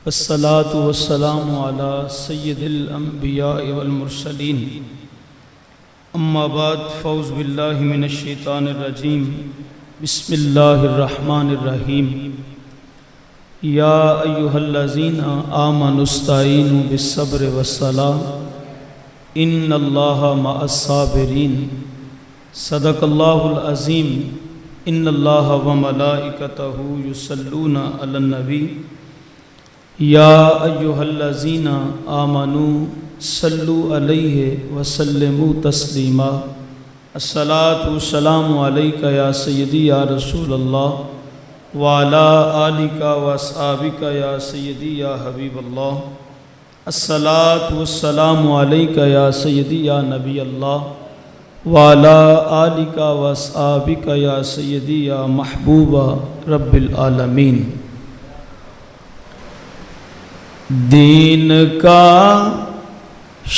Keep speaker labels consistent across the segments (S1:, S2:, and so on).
S1: والصلاة والسلام على سید الانبیاء والمرسلین اما بعد فاعوذ باللہ من الشیطان الرجیم بسم اللہ الرحمن الرحیم یا ایہا الذین آمنوا استعینوا بالصبر والصلاة ان اللہ مع الصابرین صدق اللہ العظیم ان اللہ وملائکتہ یصلون علی النبی یا ایہا الذین آمنوا صلوا علیہ وسلموا تسلیما الصلاة والسلام علیک یا سیدی یا رسول اللہ وعلی آلک واصحابک یا سیدی یا حبیب اللہ الصلاة والسلام علیک یا سیدی یا نبی اللہ وعلی آلک واصحابک یا سیدی یا محبوب رب العالمین۔ دین کا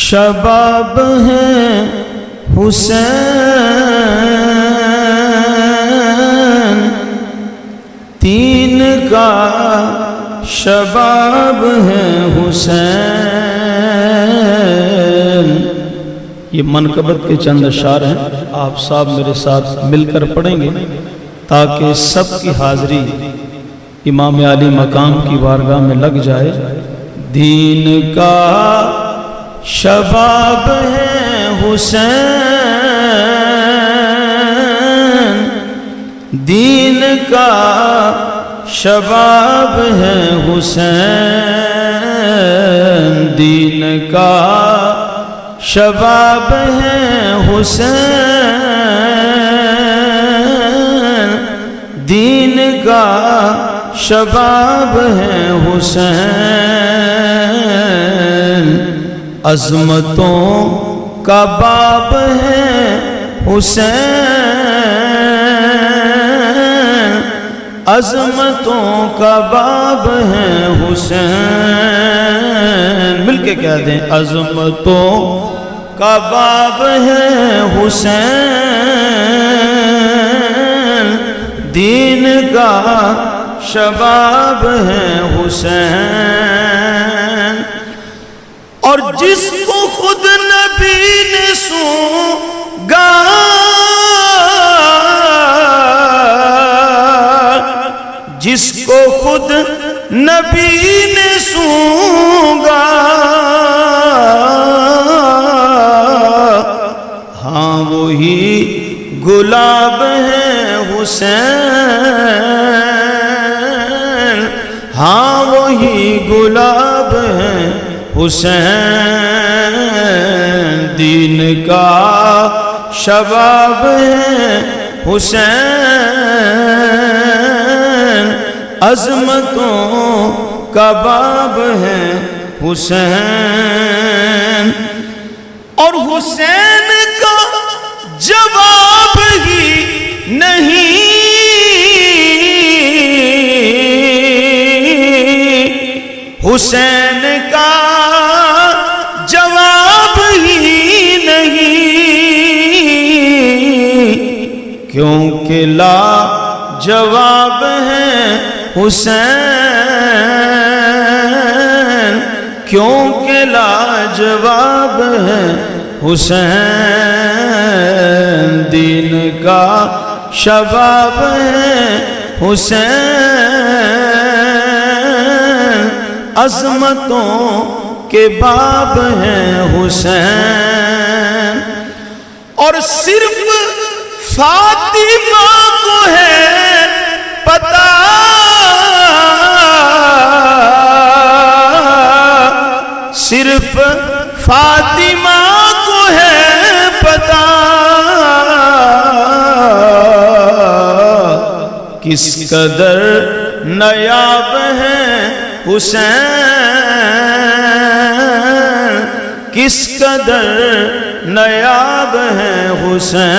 S1: شباب ہے حسین، دین کا شباب ہے حسین۔ یہ منقبت کے چند اشعار ہیں، آپ صاحب میرے ساتھ مل کر پڑھیں گے تاکہ سب کی حاضری امام علی مقام کی بارگاہ میں لگ جائے۔ دین کا شباب ہے حسین، دین کا شباب ہے حسین، دین کا شباب ہے حسین، دین کا شباب ہے حسین، عظمتوں کا باب ہے حسین، عظمتوں کا باب ہے حسین۔ مل کے کہہ دیں، عظمتوں کا باب ہے حسین، دین کا شباب ہے حسین۔ اور جس کو خود نبی نے سونگا، جس کو خود نبی نے سونگا، ہاں وہی گلاب ہے حسین، ہاں وہی گلاب ہے حسین، دین کا شباب ہے حسین، عظمتوں کا باب ہے حسین۔ اور حسین کا جواب ہی نہیں، حسین کا جواب ہی نہیں، کیونکہ لا جواب ہے حسین، کیونکہ لا جواب ہے حسین، دین کا شباب ہے حسین، عظمتوں کے باب ہیں حسین۔ اور صرف فاطمہ کو ہے پتہ، صرف فاطمہ کو ہے پتہ، کس قدر نایاب ہے حسین، کس قدر نایاب ہے حسین،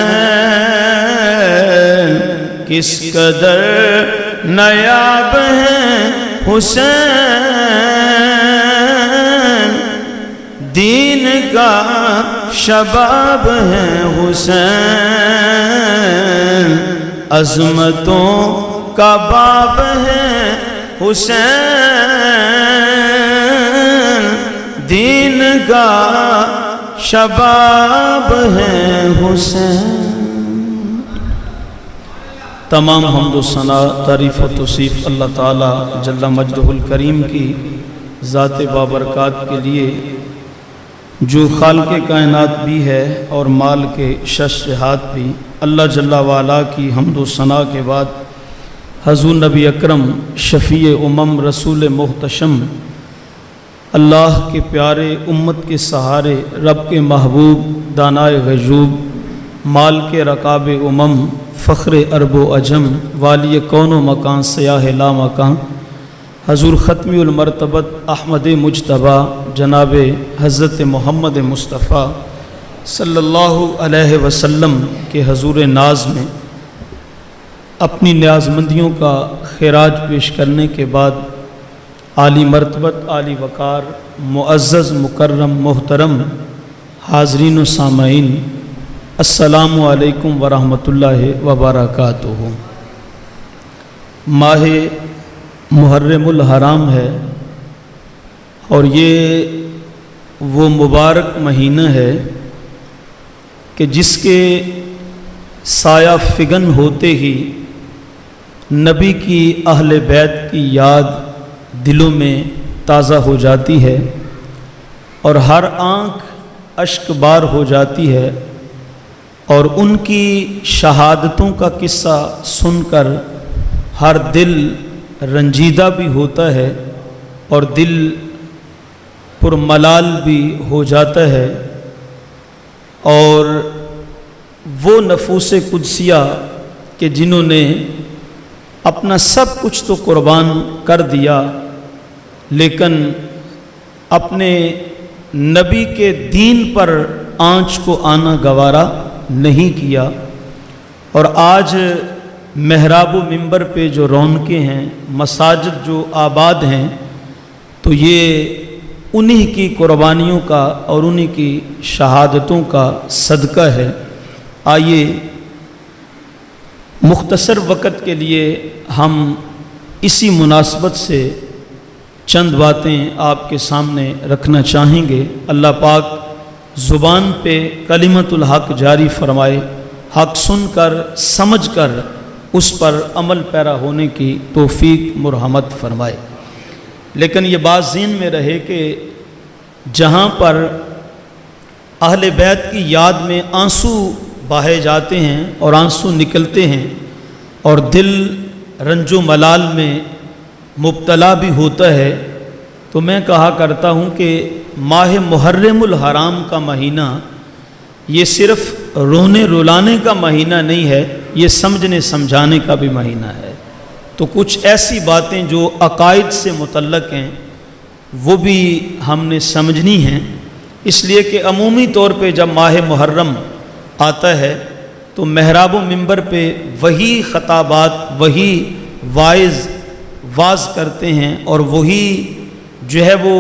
S1: کس قدر نایاب ہے حسین، دین کا شباب ہے حسین، عظمتوں کا باب ہے حسین، دین کا شباب ہے حسین۔ تمام حمد و ثنا تعریف و توصیف اللہ تعالی جل مجدہ الکریم کی ذات بابرکات کے لیے، جو خالق کائنات بھی ہے اور مال کے شش جہات بھی۔ اللہ جل وعلا کی حمد و ثنا کے بعد حضور نبی اکرم شفیع امم رسول محتشم، اللہ کے پیارے امت کے سہارے، رب کے محبوب دانائے غیوب، مال کے رکاب امم، فخر عرب و عجم، والی کون و مکان، سیاہ لا مکان، حضور ختمی المرتبت احمد مجتبیٰ جناب حضرت محمد مصطفیٰ صلی اللہ علیہ وسلم کے حضور ناز میں اپنی نیاز مندیوں کا خراج پیش کرنے کے بعد، عالی مرتبت، عالی وقار، معزز مکرم محترم حاضرین و سامعین، السلام علیکم ورحمۃ اللہ وبرکاتہ۔ ماہ محرم الحرام ہے اور یہ وہ مبارک مہینہ ہے کہ جس کے سایہ فگن ہوتے ہی نبی کی اہل بیت کی یاد دلوں میں تازہ ہو جاتی ہے اور ہر آنکھ اشک بار ہو جاتی ہے، اور ان کی شہادتوں کا قصہ سن کر ہر دل رنجیدہ بھی ہوتا ہے اور دل پرملال بھی ہو جاتا ہے۔ اور وہ نفوس قدسیہ کہ جنہوں نے اپنا سب کچھ تو قربان کر دیا، لیکن اپنے نبی کے دین پر آنچ کو آنا گوارا نہیں کیا، اور آج محراب و منبر پہ جو رونقیں ہیں، مساجد جو آباد ہیں، تو یہ انہی کی قربانیوں کا اور انہی کی شہادتوں کا صدقہ ہے۔ آئیے مختصر وقت کے لیے ہم اسی مناسبت سے چند باتیں آپ کے سامنے رکھنا چاہیں گے۔ اللہ پاک زبان پہ کلمت الحق جاری فرمائے، حق سن کر سمجھ کر اس پر عمل پیرا ہونے کی توفیق مرحمت فرمائے۔ لیکن یہ بات ذہن میں رہے کہ جہاں پر اہل بیت کی یاد میں آنسو بہائے جاتے ہیں اور آنسو نکلتے ہیں اور دل رنج و ملال میں مبتلا بھی ہوتا ہے، تو میں کہا کرتا ہوں کہ ماہ محرم الحرام کا مہینہ یہ صرف رونے رلانے کا مہینہ نہیں ہے، یہ سمجھنے سمجھانے کا بھی مہینہ ہے۔ تو کچھ ایسی باتیں جو عقائد سے متعلق ہیں وہ بھی ہم نے سمجھنی ہیں، اس لیے کہ عمومی طور پہ جب ماہ محرم آتا ہے تو محراب و منبر پہ وہی خطابات، وہی واعظ کرتے ہیں اور وہی جو ہے وہ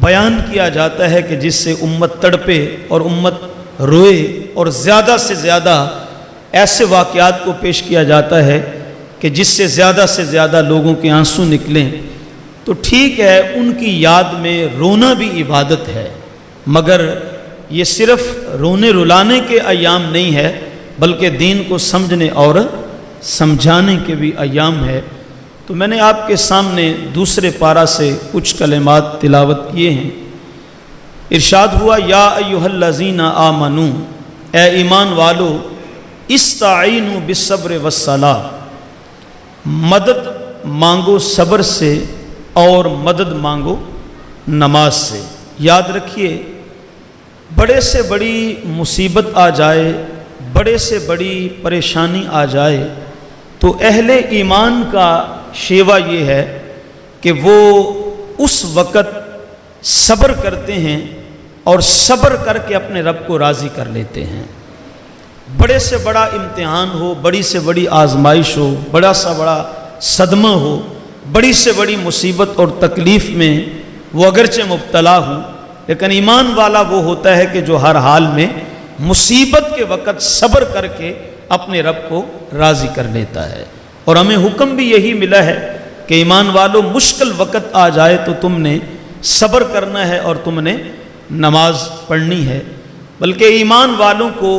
S1: بیان کیا جاتا ہے کہ جس سے امت تڑپے اور امت روئے، اور زیادہ سے زیادہ ایسے واقعات کو پیش کیا جاتا ہے کہ جس سے زیادہ لوگوں کے آنسو نکلیں۔ تو ٹھیک ہے، ان کی یاد میں رونا بھی عبادت ہے، مگر یہ صرف رونے رلانے کے ایام نہیں ہے، بلکہ دین کو سمجھنے اور سمجھانے کے بھی ایام ہے۔ تو میں نے آپ کے سامنے دوسرے پارہ سے کچھ کلمات تلاوت کیے ہیں۔ ارشاد ہوا، یا ایھا الذین آمنو، اے ایمان والو، استعینوا بالصبر والصلاۃ، مدد مانگو صبر سے اور مدد مانگو نماز سے۔ یاد رکھیے، بڑے سے بڑی مصیبت آ جائے، بڑے سے بڑی پریشانی آ جائے، تو اہل ایمان کا شیوا یہ ہے کہ وہ اس وقت صبر کرتے ہیں اور صبر کر کے اپنے رب کو راضی کر لیتے ہیں۔ بڑے سے بڑا امتحان ہو، بڑی سے بڑی آزمائش ہو، بڑا سا بڑا صدمہ ہو، بڑی سے بڑی مصیبت اور تکلیف میں وہ اگرچہ مبتلا ہوں، لیکن ایمان والا وہ ہوتا ہے کہ جو ہر حال میں مصیبت کے وقت صبر کر کے اپنے رب کو راضی کر لیتا ہے۔ اور ہمیں حکم بھی یہی ملا ہے کہ ایمان والو، مشکل وقت آ جائے تو تم نے صبر کرنا ہے اور تم نے نماز پڑھنی ہے۔ بلکہ ایمان والوں کو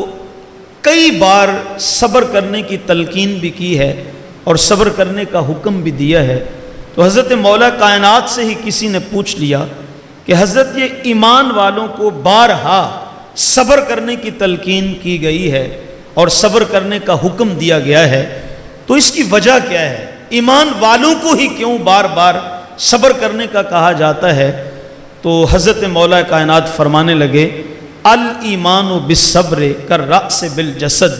S1: کئی بار صبر کرنے کی تلقین بھی کی ہے اور صبر کرنے کا حکم بھی دیا ہے۔ تو حضرت مولا کائنات سے ہی کسی نے پوچھ لیا کہ حضرت یہ ایمان والوں کو بارہا صبر کرنے کی تلقین کی گئی ہے اور صبر کرنے کا حکم دیا گیا ہے، تو اس کی وجہ کیا ہے؟ ایمان والوں کو ہی کیوں بار بار صبر کرنے کا کہا جاتا ہے؟ تو حضرت مولا کائنات فرمانے لگے الایمان بالصبر کالرأس بالجسد،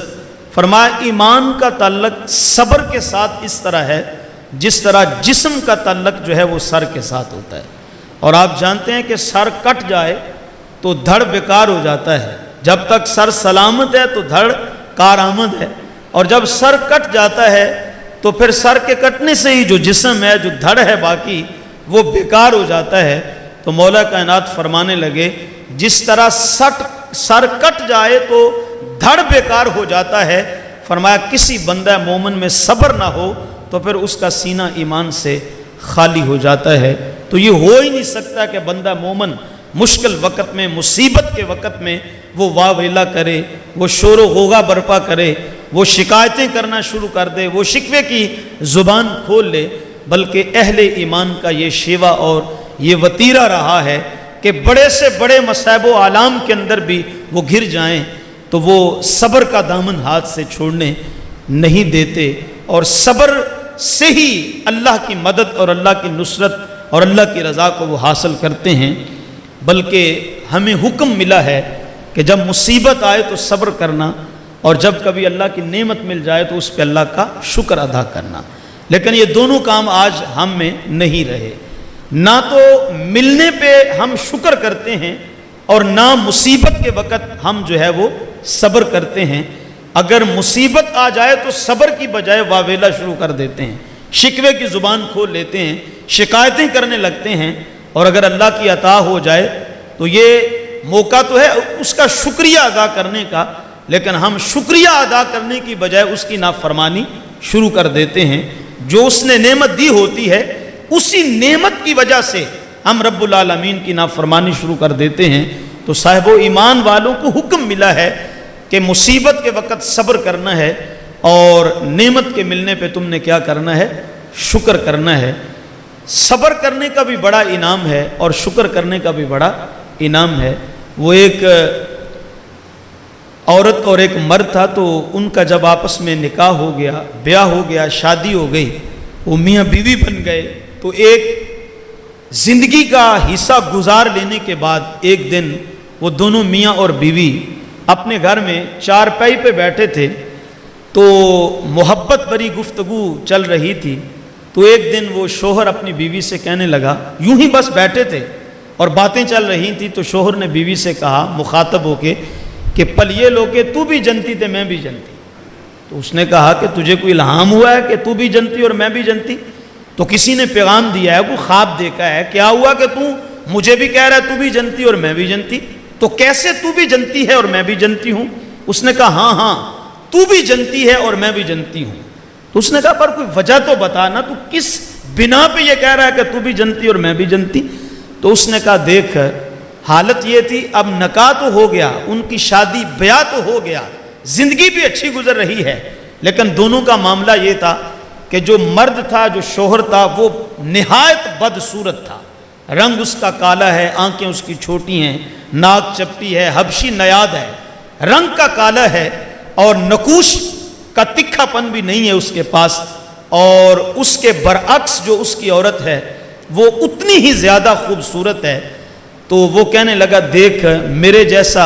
S1: فرمایا ایمان کا تعلق صبر کے ساتھ اس طرح ہے جس طرح جسم کا تعلق جو ہے وہ سر کے ساتھ ہوتا ہے۔ اور آپ جانتے ہیں کہ سر کٹ جائے تو دھڑ بیکار ہو جاتا ہے، جب تک سر سلامت ہے تو دھڑ کارآمد ہے، اور جب سر کٹ جاتا ہے تو پھر سر کے کٹنے سے ہی جو جسم ہے، جو دھڑ ہے باقی، وہ بیکار ہو جاتا ہے۔ تو مولا کائنات فرمانے لگے جس طرح سر کٹ جائے تو دھڑ بیکار ہو جاتا ہے، فرمایا کسی بندہ مومن میں صبر نہ ہو تو پھر اس کا سینہ ایمان سے خالی ہو جاتا ہے۔ تو یہ ہو ہی نہیں سکتا کہ بندہ مومن مشکل وقت میں، مصیبت کے وقت میں وہ واہ ویلا کرے، وہ شور و غوغا برپا کرے، وہ شکایتیں کرنا شروع کر دے، وہ شکوے کی زبان کھول لے، بلکہ اہل ایمان کا یہ شیوا اور یہ وتیرہ رہا ہے کہ بڑے سے بڑے مصائب و آلام کے اندر بھی وہ گر جائیں تو وہ صبر کا دامن ہاتھ سے چھوڑنے نہیں دیتے، اور صبر سے ہی اللہ کی مدد اور اللہ کی نصرت اور اللہ کی رضا کو وہ حاصل کرتے ہیں۔ بلکہ ہمیں حکم ملا ہے کہ جب مصیبت آئے تو صبر کرنا، اور جب کبھی اللہ کی نعمت مل جائے تو اس پہ اللہ کا شکر ادا کرنا۔ لیکن یہ دونوں کام آج ہم میں نہیں رہے، نہ تو ملنے پہ ہم شکر کرتے ہیں اور نہ مصیبت کے وقت ہم جو ہے وہ صبر کرتے ہیں۔ اگر مصیبت آ جائے تو صبر کی بجائے واویلا شروع کر دیتے ہیں، شکوے کی زبان کھول لیتے ہیں، شکایتیں کرنے لگتے ہیں، اور اگر اللہ کی عطا ہو جائے تو یہ موقع تو ہے اس کا شکریہ ادا کرنے کا، لیکن ہم شکریہ ادا کرنے کی بجائے اس کی نافرمانی شروع کر دیتے ہیں۔ جو اس نے نعمت دی ہوتی ہے اسی نعمت کی وجہ سے ہم رب العالمین کی نافرمانی شروع کر دیتے ہیں۔ تو صاحب و ایمان والوں کو حکم ملا ہے کہ مصیبت کے وقت صبر کرنا ہے، اور نعمت کے ملنے پہ تم نے کیا کرنا ہے؟ شکر کرنا ہے۔ صبر کرنے کا بھی بڑا انعام ہے اور شکر کرنے کا بھی بڑا انعام ہے۔ وہ ایک عورت اور ایک مرد تھا، تو ان کا جب آپس میں نکاح ہو گیا، بیاہ ہو گیا، شادی ہو گئی، وہ میاں بیوی بن گئے، تو ایک زندگی کا حصہ گزار لینے کے بعد ایک دن وہ دونوں میاں اور بیوی اپنے گھر میں چارپائی پہ بیٹھے تھے، تو محبت بری گفتگو چل رہی تھی۔ تو ایک دن وہ شوہر اپنی بیوی سے کہنے لگا، یوں ہی بس بیٹھے تھے اور باتیں چل رہی تھیں، تو شوہر نے بیوی سے کہا مخاطب ہو کے کہ پل یہ لو کہ تو بھی جنتی تے میں بھی جنتی۔ تو اس نے کہا کہ تجھے کوئی الہام ہوا ہے کہ تو بھی جنتی اور میں بھی جنتی؟ تو کسی نے پیغام دیا ہے، کوئی خواب دیکھا ہے، کیا ہوا کہ تو مجھے بھی کہہ رہا ہے تو بھی جنتی اور میں بھی جنتی؟ تو کیسے تو بھی جنتی ہے اور میں بھی جنتی ہوں؟ اس نے کہا ہاں ہاں تو بھی جنتی ہے اور میں بھی جنتی ہوں۔ تو اس نے کہا پر کوئی وجہ تو بتا نا، تو کس بنا پہ یہ کہہ رہا ہے کہ تو بھی جنتی اور میں بھی جنتی؟ تو اس نے کہا دیکھ، حالت یہ تھی، اب نکاح تو ہو گیا، ان کی شادی بیاہ تو ہو گیا، زندگی بھی اچھی گزر رہی ہے، لیکن دونوں کا معاملہ یہ تھا کہ جو مرد تھا، جو شوہر تھا، وہ نہایت بدصورت تھا۔ رنگ اس کا کالا ہے، آنکھیں اس کی چھوٹی ہیں، ناک چپٹی ہے، حبشی نیاد ہے، رنگ کا کالا ہے، اور نکوش کا تکھا پن بھی نہیں ہے اس کے پاس، اور اس کے برعکس جو اس کی عورت ہے وہ اتنی ہی زیادہ خوبصورت ہے۔ تو وہ کہنے لگا دیکھ، میرے جیسا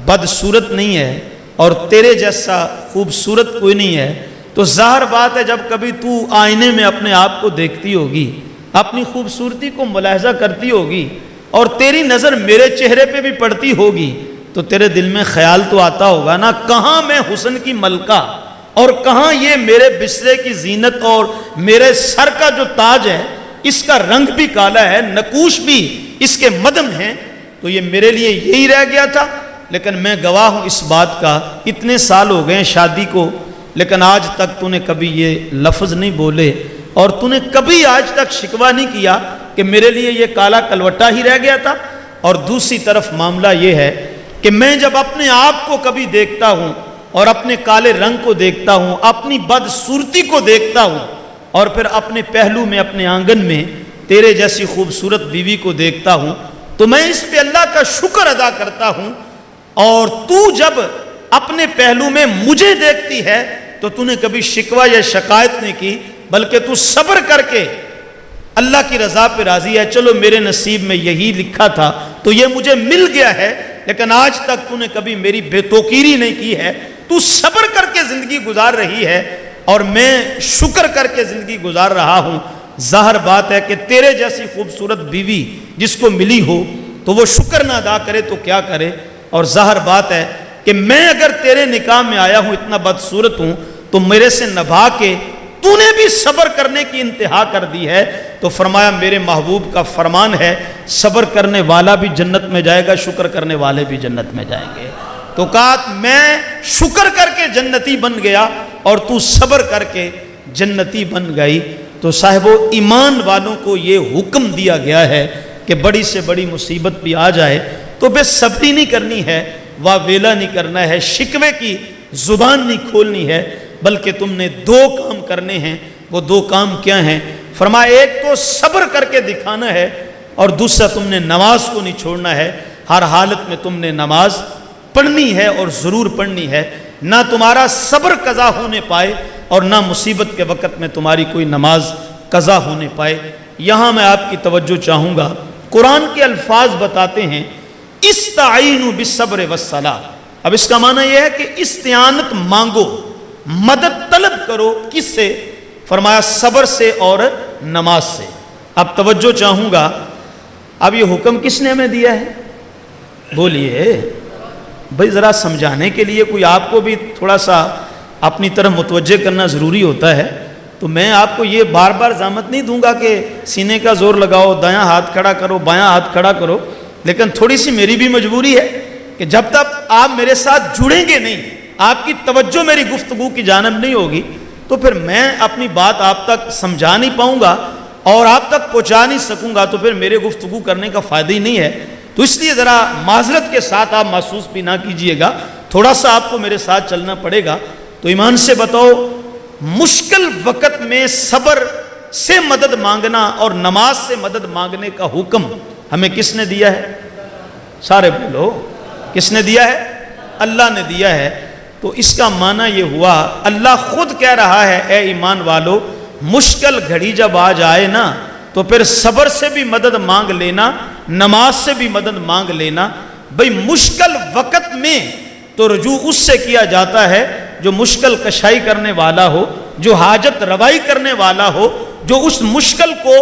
S1: بدصورت نہیں ہے اور تیرے جیسا خوبصورت کوئی نہیں ہے، تو ظاہر بات ہے جب کبھی تو آئینے میں اپنے آپ کو دیکھتی ہوگی، اپنی خوبصورتی کو ملاحظہ کرتی ہوگی، اور تیری نظر میرے چہرے پہ بھی پڑتی ہوگی، تو تیرے دل میں خیال تو آتا ہوگا نا، کہاں میں حسن کی ملکہ اور کہاں یہ میرے بسترے کی زینت اور میرے سر کا جو تاج ہے، اس کا رنگ بھی کالا ہے، نقوش بھی اس کے مدم ہیں، تو یہ میرے لیے یہی رہ گیا تھا۔ لیکن میں گواہ ہوں اس بات کا، اتنے سال ہو گئے شادی کو، لیکن آج تک تو نے کبھی یہ لفظ نہیں بولے، اور تو نے کبھی آج تک شکوہ نہیں کیا کہ میرے لیے یہ کالا کلوٹا ہی رہ گیا تھا، اور دوسری طرف معاملہ یہ ہے کہ میں جب اپنے آپ کو کبھی دیکھتا ہوں اور اپنے کالے رنگ کو دیکھتا ہوں، اپنی بدصورتی کو دیکھتا ہوں، اور پھر اپنے پہلو میں اپنے آنگن میں تیرے جیسی خوبصورت بیوی کو دیکھتا ہوں، تو میں اس پہ اللہ کا شکر ادا کرتا ہوں۔ اور تو جب اپنے پہلو میں مجھے دیکھتی ہے تو تو نے کبھی شکوہ یا شکایت نہیں کی، بلکہ تو صبر کر کے اللہ کی رضا پہ راضی ہے، چلو میرے نصیب میں یہی لکھا تھا تو یہ مجھے مل گیا ہے، لیکن آج تک تو نے کبھی میری بے توقیری نہیں کی ہے، تو صبر کر کے زندگی گزار رہی ہے اور میں شکر کر کے زندگی گزار رہا ہوں۔ ظاہر بات ہے کہ تیرے جیسی خوبصورت بیوی جس کو ملی ہو تو وہ شکر نہ ادا کرے تو کیا کرے، اور ظاہر بات ہے کہ میں اگر تیرے نکاح میں آیا ہوں اتنا بدصورت ہوں تو میرے سے نبھا کے تو نے بھی صبر کرنے کی انتہا کر دی ہے۔ تو فرمایا میرے محبوب کا فرمان ہے صبر کرنے والا بھی جنت میں جائے گا، شکر کرنے والے بھی جنت میں جائیں گے۔ تو کہا میں شکر کر کے جنتی بن گیا اور تو صبر کر کے جنتی بن گئی۔ تو صاحبو ایمان والوں کو یہ حکم دیا گیا ہے کہ بڑی سے بڑی مصیبت بھی آ جائے تو بے صبری نہیں کرنی ہے، واویلا نہیں کرنا ہے، شکوے کی زبان نہیں کھولنی ہے، بلکہ تم نے دو کام کرنے ہیں۔ وہ دو کام کیا ہیں؟ فرمایا ایک تو صبر کر کے دکھانا ہے، اور دوسرا تم نے نماز کو نہیں چھوڑنا ہے۔ ہر حالت میں تم نے نماز پڑھنی ہے اور ضرور پڑھنی ہے، نہ تمہارا صبر قضا ہونے پائے اور نہ مصیبت کے وقت میں تمہاری کوئی نماز قضا ہونے پائے۔ یہاں میں آپ کی توجہ چاہوں گا، قرآن کے الفاظ بتاتے ہیں استعینوا بالصبر والصلاۃ۔ اب اس کا معنی یہ ہے کہ استعانت مانگو، مدد طلب کرو، کس سے؟ فرمایا صبر سے اور نماز سے۔ اب توجہ چاہوں گا، اب یہ حکم کس نے ہمیں دیا ہے؟ بولیے بھئی، ذرا سمجھانے کے لیے کوئی آپ کو بھی تھوڑا سا اپنی طرف متوجہ کرنا ضروری ہوتا ہے۔ تو میں آپ کو یہ بار بار ضامت نہیں دوں گا کہ سینے کا زور لگاؤ، دایاں ہاتھ کھڑا کرو، بایاں ہاتھ کھڑا کرو، لیکن تھوڑی سی میری بھی مجبوری ہے کہ جب تک آپ میرے ساتھ جڑیں گے نہیں، آپ کی توجہ میری گفتگو کی جانب نہیں ہوگی، تو پھر میں اپنی بات آپ تک سمجھا نہیں پاؤں گا اور آپ تک پہنچا نہیں سکوں گا، تو پھر میرے گفتگو کرنے کا فائدہ ہی نہیں ہے۔ تو اس لیے ذرا معذرت کے ساتھ آپ محسوس بھی نہ کیجئے گا، تھوڑا سا آپ کو میرے ساتھ چلنا پڑے گا۔ تو ایمان سے بتاؤ، مشکل وقت میں صبر سے مدد مانگنا اور نماز سے مدد مانگنے کا حکم ہمیں کس نے دیا ہے؟ سارے بولو، کس نے دیا ہے؟ اللہ نے دیا ہے۔ تو اس کا معنی یہ ہوا، اللہ خود کہہ رہا ہے اے ایمان والو، مشکل گھڑی جب آ جائے نا تو پھر صبر سے بھی مدد مانگ لینا، نماز سے بھی مدد مانگ لینا۔ بھئی مشکل وقت میں تو رجوع اس سے کیا جاتا ہے جو مشکل کشائی کرنے والا ہو، جو حاجت روائی کرنے والا ہو، جو اس مشکل کو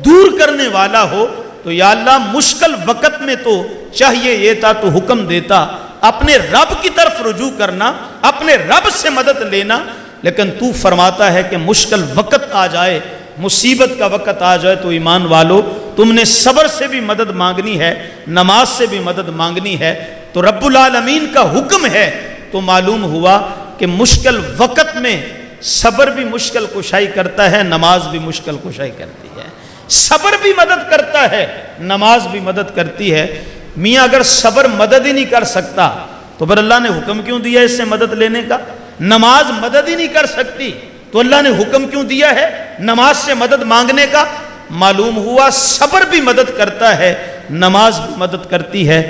S1: دور کرنے والا ہو۔ تو یا اللہ مشکل وقت میں تو چاہیے یہ تھا تو حکم دیتا اپنے رب کی طرف رجوع کرنا، اپنے رب سے مدد لینا، لیکن تو فرماتا ہے کہ مشکل وقت آ جائے، مصیبت کا وقت آ جائے تو ایمان والو تم نے صبر سے بھی مدد مانگنی ہے، نماز سے بھی مدد مانگنی ہے۔ تو رب العالمین کا حکم ہے، تو معلوم ہوا کہ مشکل وقت میں صبر بھی مشکل کشائی کرتا ہے، نماز بھی مشکل کشائی کرتی ہے۔ صبر بھی مدد کرتا ہے، نماز بھی مدد کرتی ہے۔ میاں اگر صبر مدد ہی نہیں کر سکتا تو پھر اللہ نے حکم کیوں دیا اس سے مدد لینے کا؟ نماز مدد ہی نہیں کر سکتی تو اللہ نے حکم کیوں دیا ہے نماز سے مدد مانگنے کا؟ معلوم ہوا صبر بھی مدد کرتا ہے، نماز بھی مدد کرتی ہے۔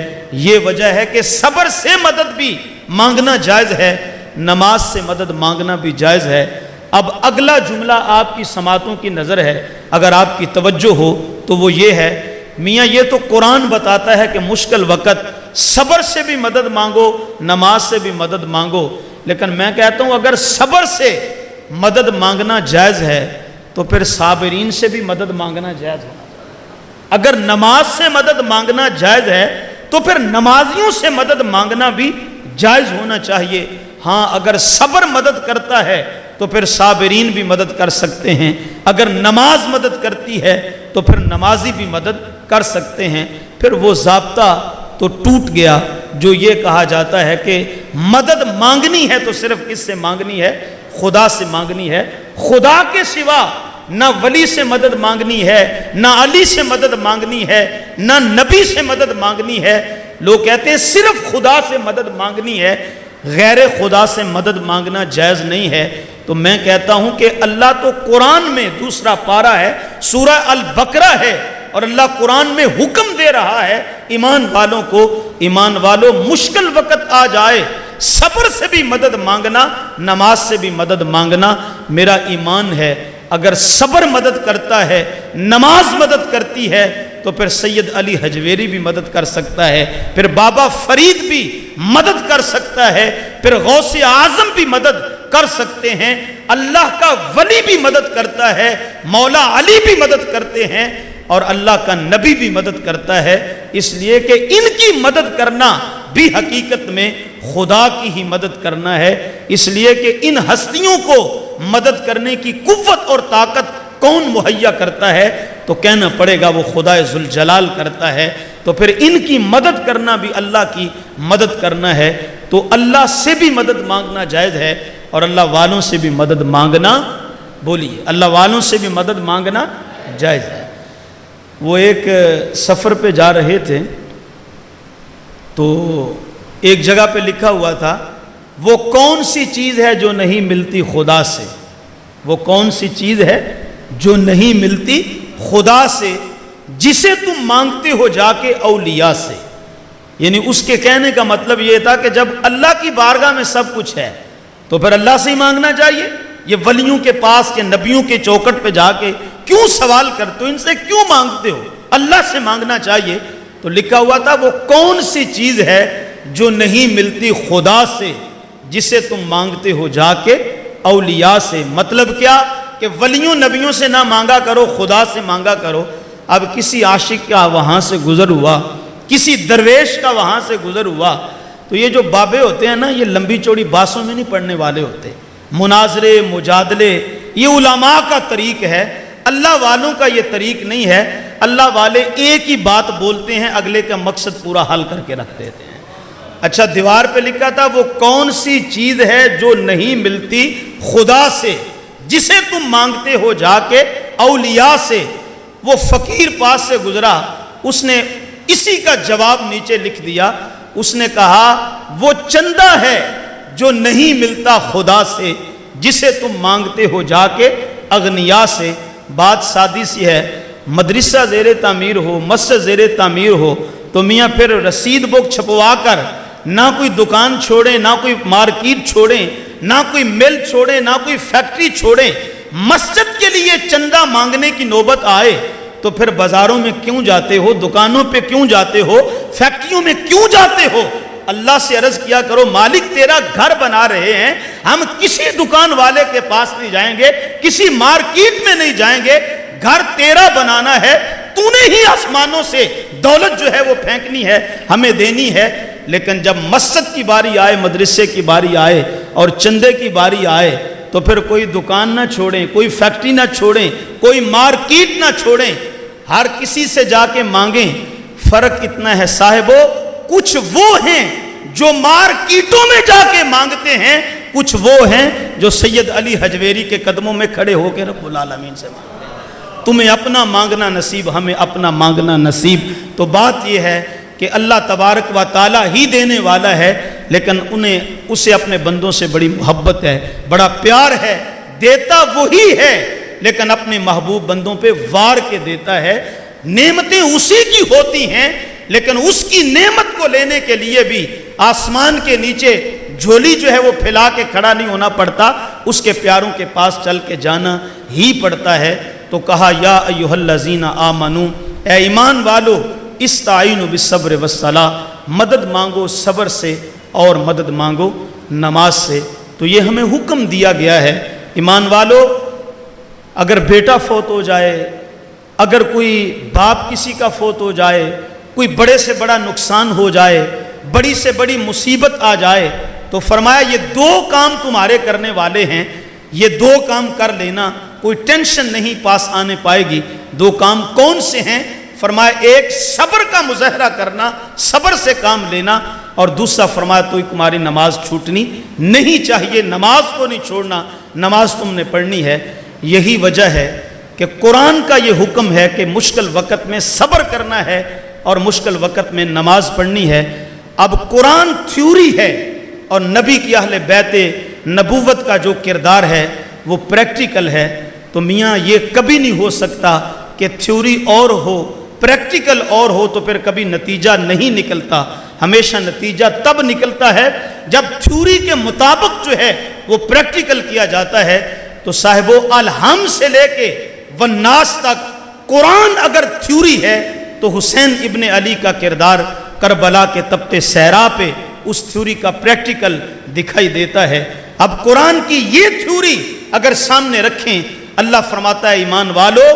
S1: یہ وجہ ہے کہ صبر سے مدد بھی مانگنا جائز ہے، نماز سے مدد مانگنا بھی جائز ہے۔ اب اگلا جملہ آپ کی سماعتوں کی نظر ہے، اگر آپ کی توجہ ہو تو وہ یہ ہے، میاں یہ تو قرآن بتاتا ہے کہ مشکل وقت صبر سے بھی مدد مانگو، نماز سے بھی مدد مانگو، لیکن میں کہتا ہوں اگر صبر سے مدد مانگنا جائز ہے تو پھر صابرین سے بھی مدد مانگنا جائز ہونا چاہیے۔ اگر نماز سے مدد مانگنا جائز ہے تو پھر نمازیوں سے مدد مانگنا بھی جائز ہونا چاہیے۔ ہاں اگر صبر مدد کرتا ہے تو پھر صابرین بھی مدد کر سکتے ہیں، اگر نماز مدد کرتی ہے تو پھر نمازی بھی مدد کر سکتے ہیں۔ پھر وہ ضابطہ تو ٹوٹ گیا جو یہ کہا جاتا ہے کہ مدد مانگنی ہے تو صرف کس سے مانگنی ہے؟ خدا سے مانگنی ہے، خدا کے سوا نہ ولی سے مدد مانگنی ہے، نہ علی سے مدد مانگنی ہے، نہ نبی سے مدد مانگنی ہے۔ لوگ کہتے ہیں صرف خدا سے مدد مانگنی ہے، غیر خدا سے مدد مانگنا جائز نہیں ہے۔ تو میں کہتا ہوں کہ اللہ تو قرآن میں دوسرا پارہ ہے، سورہ البقرہ ہے، اور اللہ قرآن میں حکم دے رہا ہے ایمان والوں کو، ایمان والوں مشکل وقت آ جائے صبر سے بھی مدد مانگنا، نماز سے بھی مدد مانگنا۔ میرا ایمان ہے اگر صبر مدد کرتا ہے، نماز مدد کرتی ہے، تو پھر سید علی حجویری بھی مدد کر سکتا ہے، پھر بابا فرید بھی مدد کر سکتا ہے، پھر غوث اعظم بھی مدد کر سکتے ہیں، اللہ کا ولی بھی مدد کرتا ہے، مولا علی بھی مدد کرتے ہیں، اور اللہ کا نبی بھی مدد کرتا ہے۔ اس لیے کہ ان کی مدد کرنا بھی حقیقت میں خدا کی ہی مدد کرنا ہے۔ اس لیے کہ ان ہستیوں کو مدد کرنے کی قوت اور طاقت کون مہیا کرتا ہے؟ تو کہنا پڑے گا وہ خدا ذوالجلال کرتا ہے۔ تو پھر ان کی مدد کرنا بھی اللہ کی مدد کرنا ہے۔ تو اللہ سے بھی مدد مانگنا جائز ہے، اور اللہ والوں سے بھی مدد مانگنا، بولیے، اللہ والوں سے بھی مدد مانگنا جائز ہے۔ وہ ایک سفر پہ جا رہے تھے، تو ایک جگہ پہ لکھا ہوا تھا، وہ کون سی چیز ہے جو نہیں ملتی خدا سے؟ وہ کون سی چیز ہے جو نہیں ملتی خدا سے، جسے تم مانگتے ہو جا کے اولیاء سے؟ یعنی اس کے کہنے کا مطلب یہ تھا کہ جب اللہ کی بارگاہ میں سب کچھ ہے تو پھر اللہ سے ہی مانگنا چاہیے۔ یہ ولیوں کے پاس کے نبیوں کے چوکٹ پہ جا کے کیوں سوال کرتے ہو، ان سے کیوں مانگتے ہو؟ اللہ سے مانگنا چاہیے۔ تو لکھا ہوا تھا وہ کون سی چیز ہے جو نہیں ملتی خدا سے، جسے تم مانگتے ہو جا کے اولیاء سے۔ مطلب کیا کہ ولیوں نبیوں سے نہ مانگا کرو، خدا سے مانگا کرو۔ اب کسی عاشق کا وہاں سے گزر ہوا، کسی درویش کا وہاں سے گزر ہوا، تو یہ جو بابے ہوتے ہیں نا، یہ لمبی چوڑی باسوں میں نہیں پڑھنے والے ہوتے، مناظرے مجادلے یہ علماء کا طریق ہے، اللہ والوں کا یہ طریق نہیں ہے۔ اللہ والے ایک ہی بات بولتے ہیں، اگلے کا مقصد پورا حل کر کے رکھ دیتے ہیں۔ اچھا، دیوار پہ لکھا تھا وہ کون سی چیز ہے جو نہیں ملتی خدا سے، جسے تم مانگتے ہو جا کے اولیاء سے۔ وہ فقیر پاس سے گزرا، اس نے اسی کا جواب نیچے لکھ دیا۔ اس نے کہا وہ چندہ ہے جو نہیں ملتا خدا سے، جسے تم مانگتے ہو جا کے اغنیاء سے۔ بات سادی سی ہے، مدرسہ زیر تعمیر ہو، مسجد زیر تعمیر ہو، تو میاں پھر رسید بک چھپوا کر نہ کوئی دکان چھوڑیں، نہ کوئی مارکیٹ چھوڑیں، نہ کوئی مل چھوڑیں، نہ کوئی فیکٹری چھوڑیں۔ مسجد کے لیے چندہ مانگنے کی نوبت آئے تو پھر بازاروں میں کیوں جاتے ہو، دکانوں پہ کیوں جاتے ہو، فیکٹریوں میں کیوں جاتے ہو؟ اللہ سے عرض کیا کرو مالک تیرا گھر بنا رہے ہیں، ہم کسی دکان والے کے پاس نہیں جائیں گے، کسی مارکیٹ میں نہیں جائیں گے، گھر تیرا بنانا ہے، تو نے ہی آسمانوں سے دولت جو ہے وہ پھینکنی ہے، ہمیں دینی ہے۔ لیکن جب مسجد کی باری آئے، مدرسے کی باری آئے اور چندے کی باری آئے تو پھر کوئی دکان نہ چھوڑیں، کوئی فیکٹری نہ چھوڑیں، کوئی مارکیٹ نہ چھوڑیں، ہر کسی سے جا کے مانگیں۔ فرق اتنا ہے صاحبو، کچھ وہ ہیں جو مارکیٹوں میں جا کے مانگتے ہیں، کچھ وہ ہیں جو سید علی حجویری کے قدموں میں کھڑے ہو کے رب العالمین سے مانگتے ہیں۔ تمہیں اپنا مانگنا نصیب، ہمیں اپنا مانگنا نصیب۔ تو بات یہ ہے کہ اللہ تبارک و تعالی ہی دینے والا ہے، لیکن اسے اپنے بندوں سے بڑی محبت ہے، بڑا پیار ہے، دیتا وہی ہے لیکن اپنے محبوب بندوں پہ وار کے دیتا ہے۔ نعمتیں اسی کی ہوتی ہیں، لیکن اس کی نعمت کو لینے کے لیے بھی آسمان کے نیچے جھولی جو ہے وہ پھیلا کے کھڑا نہیں ہونا پڑتا، اس کے پیاروں کے پاس چل کے جانا ہی پڑتا ہے۔ تو کہا یا ایھا الذین آمنو، اے ایمان والو، استعینوا بالصبر والصلاۃ، مدد مانگو صبر سے اور مدد مانگو نماز سے۔ تو یہ ہمیں حکم دیا گیا ہے۔ ایمان والو، اگر بیٹا فوت ہو جائے، اگر کوئی باپ کسی کا فوت ہو جائے، کوئی بڑے سے بڑا نقصان ہو جائے، بڑی سے بڑی مصیبت آ جائے، تو فرمایا یہ دو کام تمہارے کرنے والے ہیں، یہ دو کام کر لینا، کوئی ٹینشن نہیں پاس آنے پائے گی۔ دو کام کون سے ہیں؟ فرمایا ایک صبر کا مظاہرہ کرنا، صبر سے کام لینا، اور دوسرا فرمایا تو تمہاری نماز چھوٹنی نہیں چاہیے، نماز کو نہیں چھوڑنا، نماز تم نے پڑھنی ہے۔ یہی وجہ ہے کہ قرآن کا یہ حکم ہے کہ مشکل وقت میں صبر کرنا ہے اور مشکل وقت میں نماز پڑھنی ہے۔ اب قرآن تھیوری ہے اور نبی کی اہل بیت نبوت کا جو کردار ہے وہ پریکٹیکل ہے، تو میاں یہ کبھی نہیں ہو سکتا کہ تھیوری اور ہو پریکٹیکل اور ہو تو پھر کبھی نتیجہ نہیں نکلتا۔ ہمیشہ نتیجہ تب نکلتا ہے جب تھیوری کے مطابق جو ہے وہ پریکٹیکل کیا جاتا ہے۔ تو صاحبو الہم سے لے کے والناس تک قرآن اگر تھیوری ہے تو حسین ابن علی کا کردار کربلا کے تپتے صحرا پہ اس تھیوری کا پریکٹیکل دکھائی دیتا ہے۔ اب قرآن کی یہ تھیوری اگر سامنے رکھیں، اللہ فرماتا ہے ایمان والو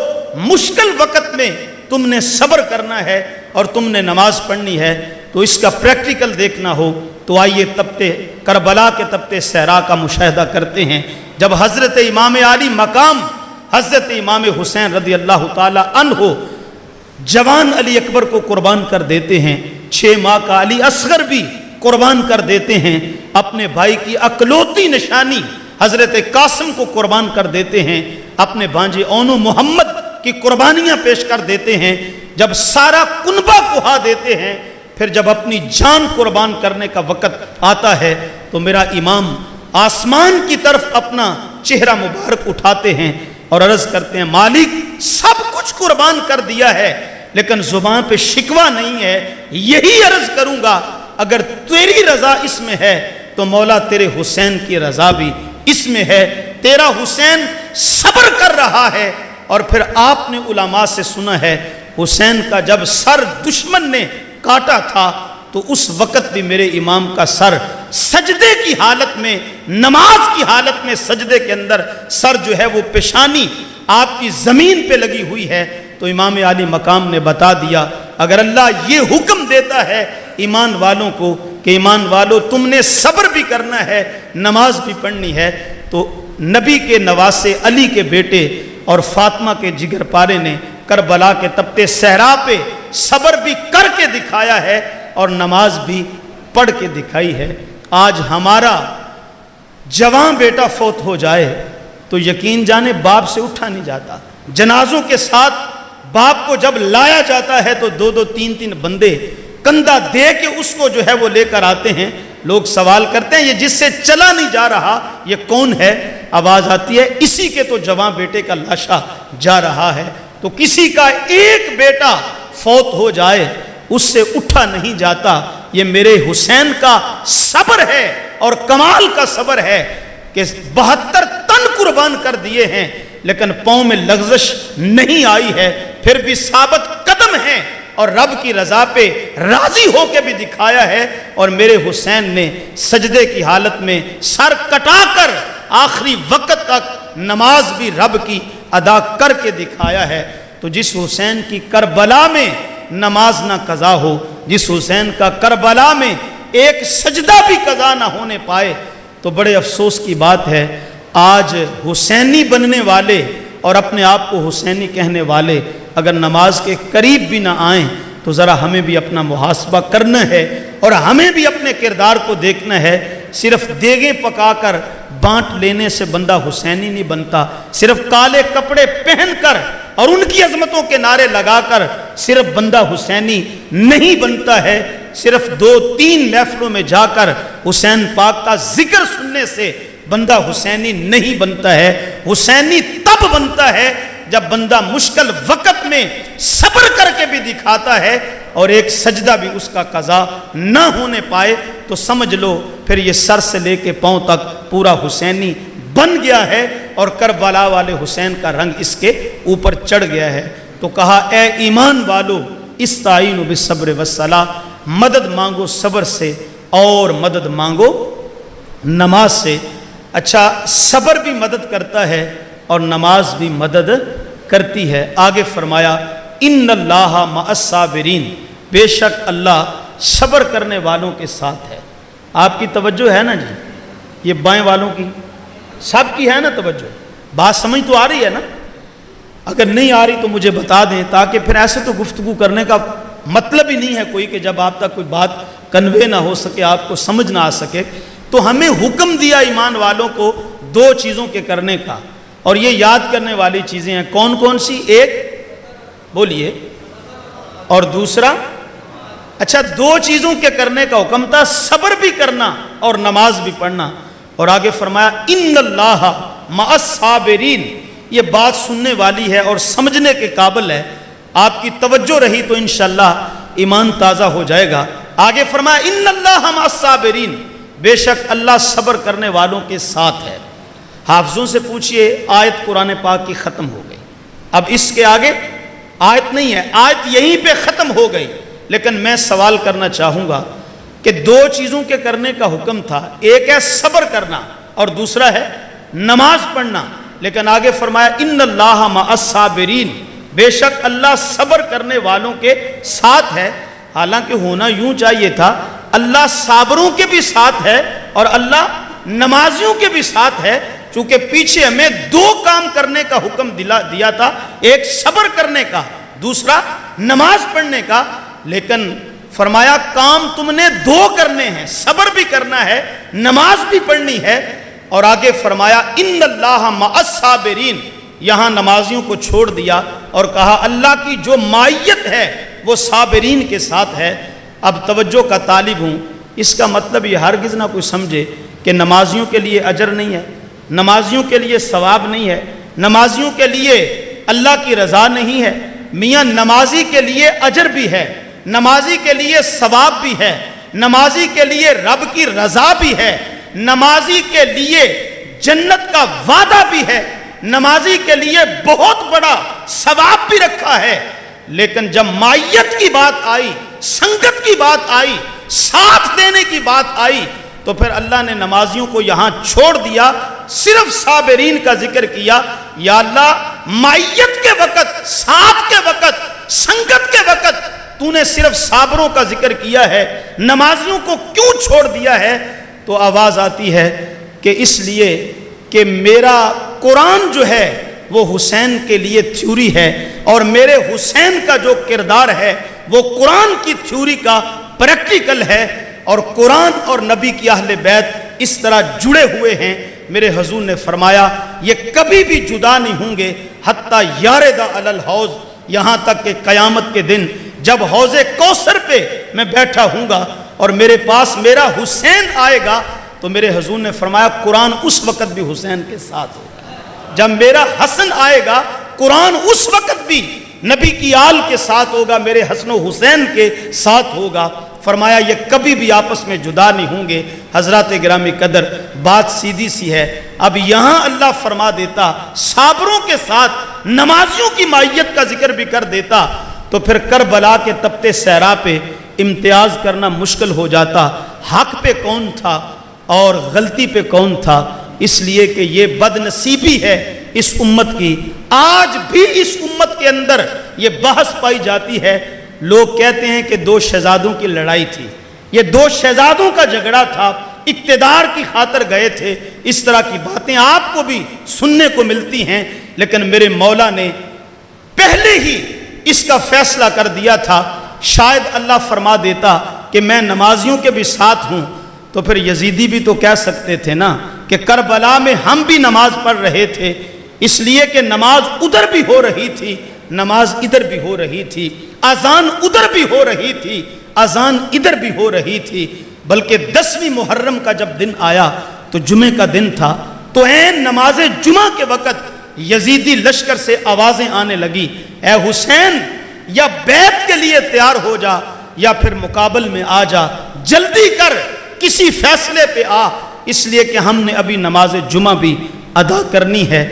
S1: مشکل وقت میں تم نے صبر کرنا ہے اور تم نے نماز پڑھنی ہے، تو اس کا پریکٹیکل دیکھنا ہو تو آئیے تپتے کربلا کے تپتے صحرا کا مشاہدہ کرتے ہیں۔ جب حضرت امام علی مقام حضرت امام حسین رضی اللہ تعالی عنہ جوان علی اکبر کو قربان کر دیتے ہیں، 6 ماہ کا علی اصغر بھی قربان کر دیتے ہیں، اپنے بھائی کی اکلوتی نشانی حضرت قاسم کو قربان کر دیتے ہیں، اپنے بھانجے اون و محمد کی قربانیاں پیش کر دیتے ہیں، جب سارا کنبہ کہا دیتے ہیں، پھر جب اپنی جان قربان کرنے کا وقت آتا ہے تو میرا امام آسمان کی طرف اپنا چہرہ مبارک اٹھاتے ہیں اور عرض کرتے ہیں مالک سب کچھ قربان کر دیا ہے لیکن زبان پہ شکوہ نہیں ہے، یہی عرض کروں گا اگر تیری رضا اس میں ہے تو مولا تیرے حسین کی رضا بھی اس میں ہے، تیرا حسین صبر کر رہا ہے۔ اور پھر آپ نے علماء سے سنا ہے حسین کا جب سر دشمن نے کاٹا تھا تو اس وقت بھی میرے امام کا سر سجدے کی حالت میں، نماز کی حالت میں سجدے کے اندر سر جو ہے وہ پیشانی آپ کی زمین پہ لگی ہوئی ہے۔ تو امام علی مقام نے بتا دیا اگر اللہ یہ حکم دیتا ہے ایمان والوں کو کہ ایمان والوں تم نے صبر بھی کرنا ہے نماز بھی پڑھنی ہے، تو نبی کے نواسے علی کے بیٹے اور فاطمہ کے جگر پارے نے کربلا کے تپتے صحرا پہ صبر بھی کر کے دکھایا ہے اور نماز بھی پڑھ کے دکھائی ہے۔ آج ہمارا جوان بیٹا فوت ہو جائے تو یقین جانے باپ سے اٹھا نہیں جاتا، جنازوں کے ساتھ باپ کو جب لایا جاتا ہے تو 2-2 3-3 بندے کندھا دے کے اس کو جو ہے وہ لے کر آتے ہیں، لوگ سوال کرتے ہیں یہ جس سے چلا نہیں جا رہا یہ کون ہے؟ آواز آتی ہے اسی کے تو جوان بیٹے کا لاشا جا رہا ہے۔ تو کسی کا ایک بیٹا فوت ہو جائے اس سے اٹھا نہیں جاتا، یہ میرے حسین کا صبر ہے اور کمال کا صبر ہے کہ 72 تن قربان کر دیے ہیں لیکن پاؤں میں لغزش نہیں آئی ہے، پھر بھی ثابت قدم ہیں اور رب کی رضا پہ راضی ہو کے بھی دکھایا ہے۔ اور میرے حسین نے سجدے کی حالت میں سر کٹا کر آخری وقت تک نماز بھی رب کی ادا کر کے دکھایا ہے۔ تو جس حسین کی کربلا میں نماز نہ قضا ہو، جس حسین کا کربلا میں ایک سجدہ بھی قضا نہ ہونے پائے، تو بڑے افسوس کی بات ہے آج حسینی بننے والے اور اپنے آپ کو حسینی کہنے والے اگر نماز کے قریب بھی نہ آئیں تو ذرا ہمیں بھی اپنا محاسبہ کرنا ہے اور ہمیں بھی اپنے کردار کو دیکھنا ہے۔ صرف دیگیں پکا کر بانٹ لینے سے بندہ حسینی نہیں بنتا، صرف کالے کپڑے پہن کر اور ان کی عظمتوں کے نعرے لگا کر صرف بندہ حسینی نہیں بنتا ہے، صرف 2-3 محفلوں میں جا کر حسین پاک کا ذکر سننے سے بندہ حسینی نہیں بنتا ہے۔ حسینی تب بنتا ہے جب بندہ مشکل وقت میں صبر کر کے بھی دکھاتا ہے اور ایک سجدہ بھی اس کا قضا نہ ہونے پائے تو سمجھ لو پھر یہ سر سے لے کے پاؤں تک پورا حسینی بن گیا ہے اور کربلا والے حسین کا رنگ اس کے اوپر چڑھ گیا ہے۔ تو کہا اے ایمان والو استعینوا بالصبر والصلاۃ، مدد مانگو صبر سے اور مدد مانگو نماز سے۔ اچھا صبر بھی مدد کرتا ہے اور نماز بھی مدد کرتی ہے۔ آگے فرمایا ان اللہ مع الصابرین، بے شک اللہ صبر کرنے والوں کے ساتھ ہے۔ آپ کی توجہ ہے نا جی؟ یہ بائیں والوں کی سب کی ہے نا توجہ؟ بات سمجھ تو آ رہی ہے نا؟ اگر نہیں آ رہی تو مجھے بتا دیں تاکہ پھر ایسے تو گفتگو کرنے کا مطلب ہی نہیں ہے کوئی کہ جب آپ تک کوئی بات کنوے نہ ہو سکے، آپ کو سمجھ نہ آ سکے۔ تو ہمیں حکم دیا ایمان والوں کو 2 چیزوں کے کرنے کا، اور یہ یاد کرنے والی چیزیں ہیں کون کون سی؟ ایک بولیے، اور دوسرا، اچھا دو چیزوں کے کرنے کا حکم تھا، صبر بھی کرنا اور نماز بھی پڑھنا، اور آگے فرمایا ان اللہ مع الصابرین۔ یہ بات سننے والی ہے اور سمجھنے کے قابل ہے، آپ کی توجہ رہی تو انشاءاللہ ایمان تازہ ہو جائے گا۔ آگے فرمایا ان اللہ مع الصابرین، بے شک اللہ صبر کرنے والوں کے ساتھ ہے۔ حافظوں سے پوچھئے، آیت قرآن پاک کی ختم ہو گئی، اب اس کے آگے آیت نہیں ہے، آیت یہیں پہ ختم ہو گئی، لیکن میں سوال کرنا چاہوں گا کہ دو چیزوں کے کرنے کا حکم تھا، ایک ہے صبر کرنا اور دوسرا ہے نماز پڑھنا، لیکن آگے فرمایا ان اللہ مع الصابرین، بے شک اللہ صبر کرنے والوں کے ساتھ ہے۔ حالانکہ ہونا یوں چاہیے تھا اللہ صابروں کے بھی ساتھ ہے اور اللہ نمازیوں کے بھی ساتھ ہے، چونکہ پیچھے ہمیں دو کام کرنے کا حکم دیا تھا، ایک صبر کرنے کا، دوسرا نماز پڑھنے کا، لیکن فرمایا کام تم نے دو کرنے ہیں، صبر بھی کرنا ہے، نماز بھی پڑھنی ہے، اور آگے فرمایا ان اللہ مع الصابرین، یہاں نمازیوں کو چھوڑ دیا اور کہا اللہ کی جو معیت ہے وہ صابرین کے ساتھ ہے۔ اب توجہ کا طالب ہوں، اس کا مطلب یہ ہرگز نہ کوئی سمجھے کہ نمازیوں کے لیے اجر نہیں ہے، نمازیوں کے لیے ثواب نہیں ہے، نمازیوں کے لیے اللہ کی رضا نہیں ہے۔ میاں نمازی کے لیے اجر بھی ہے، نمازی کے لیے ثواب بھی ہے، نمازی کے لیے رب کی رضا بھی ہے، نمازی کے لیے جنت کا وعدہ بھی ہے، نمازی کے لیے بہت بڑا ثواب بھی رکھا ہے، لیکن جب معیت کی بات آئی، سنگت کی بات آئی، ساتھ دینے کی بات آئی، تو پھر اللہ نے نمازیوں کو یہاں چھوڑ دیا، صرف صابرین کا ذکر کیا۔ یا اللہ معیت کے وقت، ساتھ کے وقت، سنگت کے وقت تو نے صرف صابروں کا ذکر کیا ہے، نمازیوں کو کیوں چھوڑ دیا ہے؟ تو آواز آتی ہے کہ اس لیے کہ میرا قرآن جو ہے وہ حسین کے لیے تھیوری ہے، اور میرے حسین کا جو کردار ہے وہ قرآن کی تھیوری کا پریکٹیکل ہے، اور قرآن اور نبی کی اہل بیت اس طرح جڑے ہوئے ہیں۔ میرے حضور نے فرمایا یہ کبھی بھی جدا نہیں ہوں گے حتیٰ یاردا علی الحوض، یہاں تک کہ قیامت کے دن جب حوض کوثر پہ میں بیٹھا ہوں گا اور میرے پاس میرا حسین آئے گا، تو میرے حضور نے فرمایا قرآن اس وقت بھی حسین کے ساتھ ہوگا، جب میرا حسن آئے گا قرآن اس وقت بھی نبی کی آل کے ساتھ ہوگا، میرے حسن و حسین کے ساتھ ہوگا۔ فرمایا یہ کبھی بھی آپس میں جدا نہیں ہوں گے۔ حضرات گرامی قدر، بات سیدھی سی ہے۔ اب یہاں اللہ فرما دیتا صابروں کے ساتھ نمازیوں کی معیت کا ذکر بھی کر دیتا، تو پھر کربلا کے تپتے صحرا پہ امتیاز کرنا مشکل ہو جاتا، حق پہ کون تھا اور غلطی پہ کون تھا۔ اس لیے کہ یہ بد نصیبی ہے اس امت کی، آج بھی اس امت کے اندر یہ بحث پائی جاتی ہے۔ لوگ کہتے ہیں کہ دو شہزادوں کی لڑائی تھی، یہ دو شہزادوں کا جھگڑا تھا، اقتدار کی خاطر گئے تھے، اس طرح کی باتیں آپ کو بھی سننے کو ملتی ہیں، لیکن میرے مولا نے پہلے ہی اس کا فیصلہ کر دیا تھا۔ شاید اللہ فرما دیتا کہ میں نمازیوں کے بھی ساتھ ہوں، تو پھر یزیدی بھی تو کہہ سکتے تھے نا کہ کربلا میں ہم بھی نماز پڑھ رہے تھے، اس لیے کہ نماز ادھر بھی ہو رہی تھی، نماز ادھر بھی ہو رہی تھی، اذان ادھر بھی ہو رہی تھی، اذان ادھر بھی ہو رہی تھی۔ بلکہ 10ویں محرم کا جب دن آیا تو جمعے کا دن تھا، تو عین نماز جمعہ کے وقت یزیدی لشکر سے آوازیں آنے لگی، اے حسین یا بیعت کے لیے تیار ہو جا یا پھر مقابل میں آ جا، جلدی کر، کسی فیصلے پہ آ، اس لیے کہ ہم نے ابھی نماز جمعہ بھی ادا کرنی ہے۔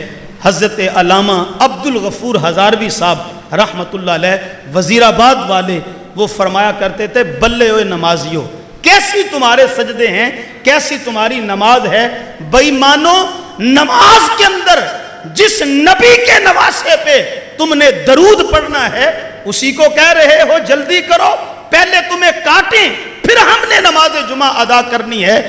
S1: حضرت علامہ عبدالغفور ہزاروی صاحب رحمت اللہ علیہ وزیر آباد والے، وہ فرمایا کرتے تھے بلے ہوئے نمازیوں، کیسی تمہارے سجدے ہیں، کیسی تمہاری نماز ہے۔ بے ایمانو، نماز کے اندر جس نبی کے نواسے پہ تم نے درود پڑھنا ہے اسی کو کہہ رہے ہو جلدی کرو، پہلے تمہیں کاٹیں پھر ہم نے نماز جمعہ ادا کرنی ہے۔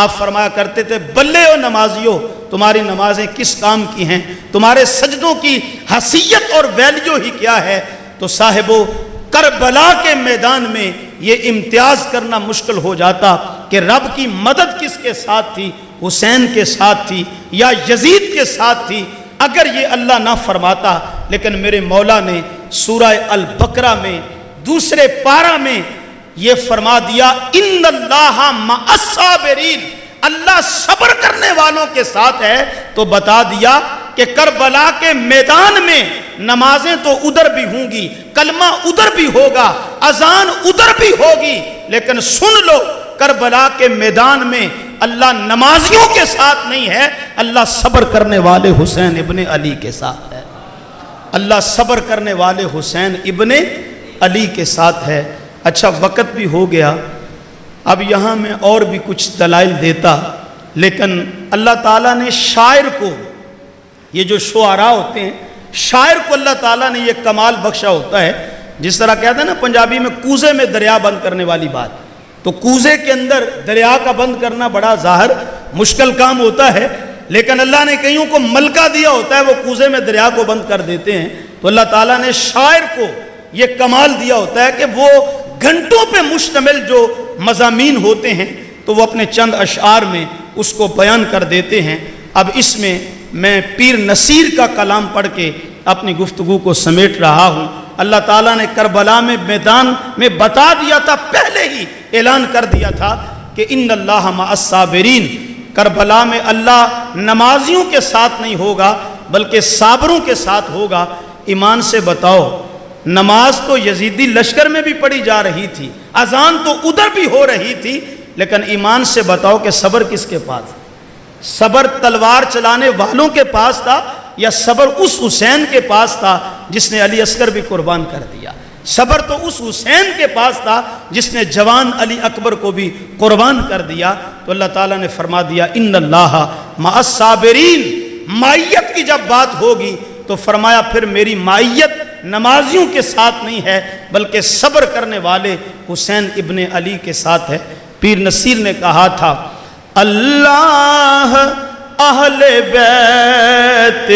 S1: آپ فرمایا کرتے تھے بلے ہو نمازیوں، تمہاری نمازیں کس کام کی ہیں، تمہارے سجدوں کی حیثیت اور ویلیو ہی کیا ہے۔ تو صاحبو، کربلا کے میدان میں یہ امتیاز کرنا مشکل ہو جاتا کہ رب کی مدد کس کے ساتھ تھی، حسین کے ساتھ تھی یا یزید کے ساتھ تھی، اگر یہ اللہ نہ فرماتا، لیکن میرے مولا نے سورہ البقرہ میں دوسرے پارہ میں یہ فرما دیا ان اللہ مع الصابرین، اللہ صبر کرنے والوں کے ساتھ ہے، تو بتا دیا کہ کربلا کے میدان میں نمازیں تو ادھر بھی ہوں گی، کلمہ ادھر بھی ہوگا، اذان ادھر بھی ہوگی، لیکن سن لو کربلا کے میدان میں اللہ نمازیوں کے ساتھ نہیں ہے، اللہ صبر کرنے والے حسین ابن علی کے ساتھ ہے، اللہ صبر کرنے والے حسین ابن علی کے ساتھ ہے۔ اچھا وقت بھی ہو گیا، اب یہاں میں اور بھی کچھ دلائل دیتا، لیکن اللہ تعالیٰ نے شاعر کو، یہ جو شعراء ہوتے ہیں، شاعر کو اللہ تعالیٰ نے یہ کمال بخشا ہوتا ہے، جس طرح کہتے ہیں نا پنجابی میں کوزے میں دریا بند کرنے والی بات، تو کوزے کے اندر دریا کا بند کرنا بڑا ظاہر مشکل کام ہوتا ہے، لیکن اللہ نے کئیوں کو ملکہ دیا ہوتا ہے، وہ کوزے میں دریا کو بند کر دیتے ہیں، تو اللہ تعالیٰ نے شاعر کو یہ کمال دیا ہوتا ہے کہ وہ گھنٹوں پہ مشتمل جو مضامین ہوتے ہیں تو وہ اپنے چند اشعار میں اس کو بیان کر دیتے ہیں۔ اب اس میں پیر نصیر کا کلام پڑھ کے اپنی گفتگو کو سمیٹ رہا ہوں۔ اللہ تعالیٰ نے کربلا میں میدان میں بتا دیا تھا، پہلے ہی اعلان کر دیا تھا کہ ان اللہ مع الصابرین، کربلا میں اللہ نمازیوں کے ساتھ نہیں ہوگا بلکہ صابروں کے ساتھ ہوگا۔ ایمان سے بتاؤ، نماز تو یزیدی لشکر میں بھی پڑھی جا رہی تھی، اذان تو ادھر بھی ہو رہی تھی، لیکن ایمان سے بتاؤ کہ صبر کس کے پاس؟ صبر تلوار چلانے والوں کے پاس تھا یا صبر اس حسین کے پاس تھا جس نے علی اصغر بھی قربان کر دیا؟ صبر تو اس حسین کے پاس تھا جس نے جوان علی اکبر کو بھی قربان کر دیا۔ تو اللہ تعالیٰ نے فرما دیا ان اللہ مع الصابرین، معیت کی جب بات ہوگی تو فرمایا پھر میری معیت نمازیوں کے ساتھ نہیں ہے بلکہ صبر کرنے والے حسین ابن علی کے ساتھ ہے۔ پیر نصیر نے کہا تھا اللہ اہل بیت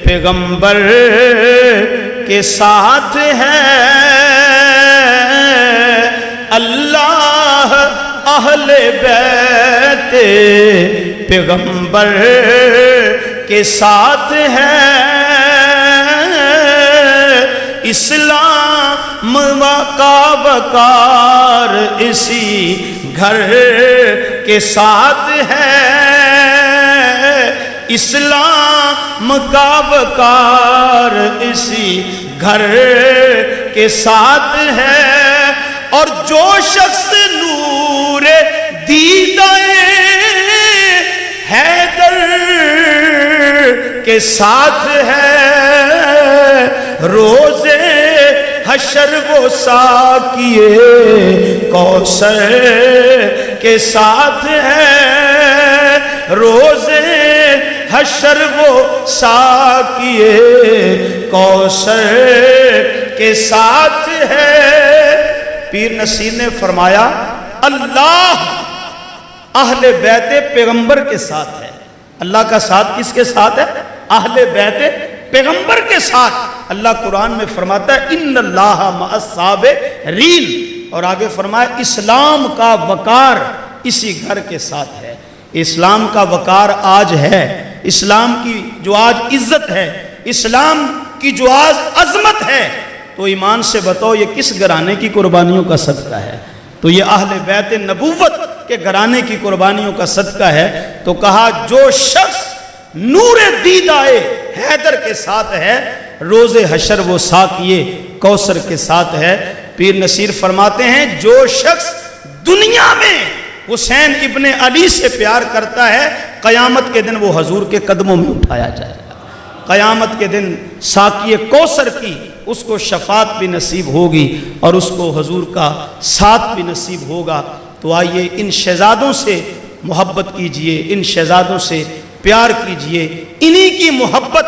S1: پیغمبر کے ساتھ ہے، اللہ اہل بیت پیغمبر کے ساتھ ہے، اسلام کا وقار اسی گھر کے ساتھ ہے، اسلام کا وقار اسی گھر کے ساتھ ہے، اور جو شخص نور دیدہ حیدر کے ساتھ ہے، روز حشر وہ ساقیے کوثر کے ساتھ ہے، روز حشر وہ ساقیے کوثر کے ساتھ ہے۔ پیر نصیر نے فرمایا اللہ اہل بیت پیغمبر کے ساتھ ہے۔ اللہ کا ساتھ کس کے ساتھ ہے؟ اہل بیت پیغمبر کے ساتھ۔ اللہ قرآن میں فرماتا ہے ان اللہ مع الصابرین، اور آگے فرمایا اسلام کا وقار اسی گھر کے ساتھ ہے۔ اسلام کا وقار آج ہے، اسلام کی جو آج عزت ہے، اسلام کی جو آج عظمت ہے، تو ایمان سے بتاؤ یہ کس گھرانے کی قربانیوں کا صدقہ ہے؟ تو یہ اہل بیت نبوت کے گھرانے کی قربانیوں کا صدقہ ہے۔ تو کہا جو شخص نور دیدہ حیدر کے ساتھ ہے، روز حشر وہ ساقیے کوثر کے ساتھ ہے۔ پیر نصیر فرماتے ہیں جو شخص دنیا میں حسین ابن علی سے پیار کرتا ہے، قیامت کے دن وہ حضور کے قدموں میں اٹھایا جائے گا، قیامت کے دن ساقیے کوثر کی اس کو شفاعت بھی نصیب ہوگی اور اس کو حضور کا ساتھ بھی نصیب ہوگا۔ تو آئیے ان شہزادوں سے محبت کیجئے، ان شہزادوں سے پیار کیجئے، انہی کی محبت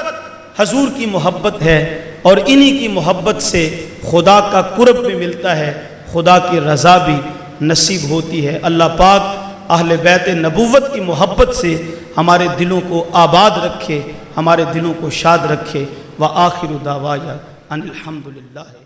S1: حضور کی محبت ہے، اور انہی کی محبت سے خدا کا قرب بھی ملتا ہے، خدا کی رضا بھی نصیب ہوتی ہے۔ اللہ پاک اہل بیت نبوت کی محبت سے ہمارے دلوں کو آباد رکھے، ہمارے دلوں کو شاد رکھے۔ وآخر دعوایا ان الحمدللہ۔